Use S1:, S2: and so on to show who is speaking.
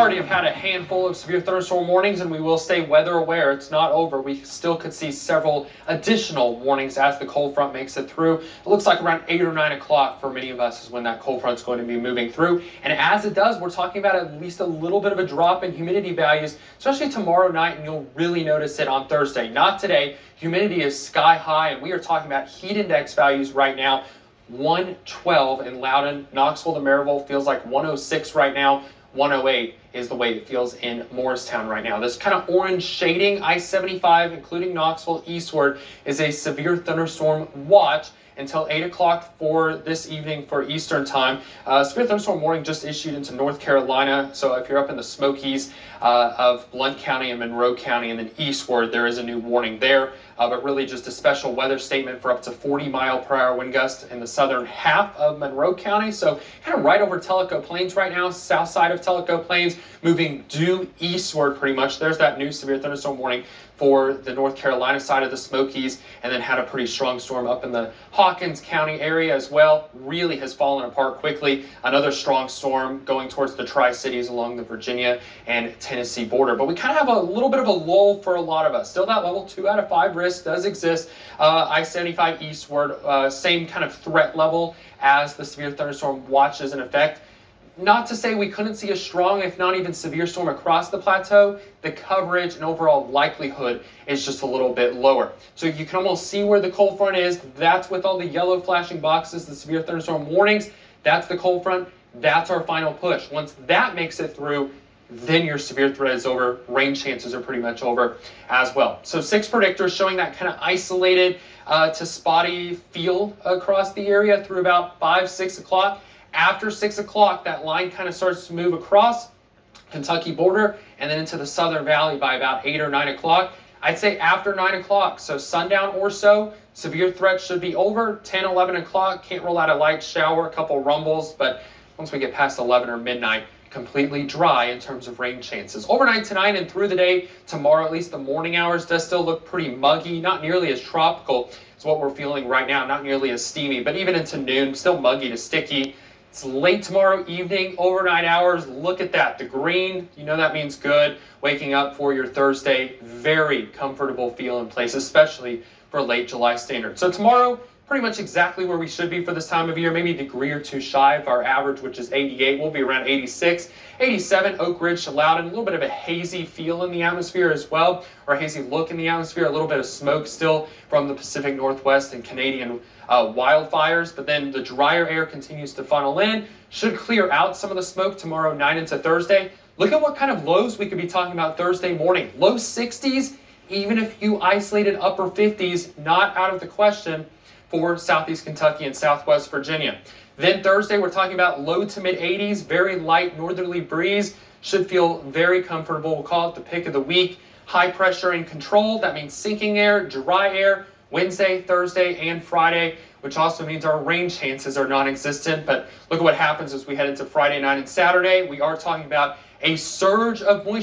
S1: already have had a handful of severe thunderstorm warnings, and we will stay weather aware. It's not over. We still could see several additional warnings as the cold front makes it through. It looks like around 8 or 9 o'clock for many of us is when that cold front is going to be moving through. And as it does, we're talking about at least a little bit of a drop in humidity values, especially tomorrow night, and you'll really notice it on Thursday. Not today. Humidity is sky high, and we are talking about heat index values right now. 112 in Loudoun. Knoxville to Maryville feels like 106 right now. 108 is the way it feels in Morristown right now. This kind of orange shading, I-75, including Knoxville eastward, is a severe thunderstorm watch until 8 o'clock for this evening for Eastern time. Severe thunderstorm warning just issued into North Carolina. So if you're up in the Smokies of Blount County and Monroe County and then eastward, there is a new warning there. But really just a special weather statement for up to 40-mile-per-hour wind gusts in the southern half of Monroe County. So kind of right over Tellico Plains right now, south side of Tellico Plains, moving due eastward pretty much. There's that new severe thunderstorm warning for the North Carolina side of the Smokies, and then had a pretty strong storm up in the Hawkins County area as well. Really has fallen apart quickly. Another strong storm going towards the Tri-Cities along the Virginia and Tennessee border. But we kind of have a little bit of a lull for a lot of us. Still that level 2 out of 5 risk does exist. I-75 eastward, same kind of threat level as the severe thunderstorm watch is in effect. Not to say we couldn't see a strong, if not even severe storm across the plateau. The coverage and overall likelihood is just a little bit lower. So you can almost see where the cold front is. That's with all the yellow flashing boxes, the severe thunderstorm warnings. That's the cold front. That's our final push. Once that makes it through, then your severe threat is over. Rain chances are pretty much over as well. So 6 predictors showing that kind of isolated to spotty feel across the area through about 5, 6 o'clock. After 6 o'clock, that line kind of starts to move across Kentucky border and then into the Southern Valley by about 8 or 9 o'clock. I'd say after 9 o'clock, so sundown or so, severe threat should be over. 10, 11 o'clock, can't rule out a light shower, a couple rumbles, but once we get past 11 or midnight, completely dry in terms of rain chances. Overnight tonight and through the day tomorrow, at least the morning hours, does still look pretty muggy, not nearly as tropical as what we're feeling right now, not nearly as steamy, but even into noon, still muggy to sticky. It's late tomorrow evening, overnight hours. Look at that. The green, you know that means good. Waking up for your Thursday, very comfortable feel in place, especially for late July standards. So tomorrow, pretty much exactly where we should be for this time of year, maybe a degree or 2 shy of our average, which is 88. We'll be around 86, 87, Oak Ridge to Loudoun. A little bit of a hazy feel in the atmosphere as well, or a hazy look in the atmosphere. A little bit of smoke still from the Pacific Northwest and Canadian wildfires, but then the drier air continues to funnel in. Should clear out some of the smoke tomorrow night into Thursday. Look at what kind of lows we could be talking about Thursday morning. Low 60s, even if you isolated upper 50s, not out of the question for Southeast Kentucky and Southwest Virginia. Then Thursday, we're talking about low to mid 80s, very light northerly breeze. Should feel very comfortable. We'll call it the pick of the week. High pressure and control. That means sinking air, dry air, Wednesday, Thursday, and Friday, which also means our rain chances are non-existent. But look at what happens as we head into Friday night and Saturday. We are talking about a surge of moisture.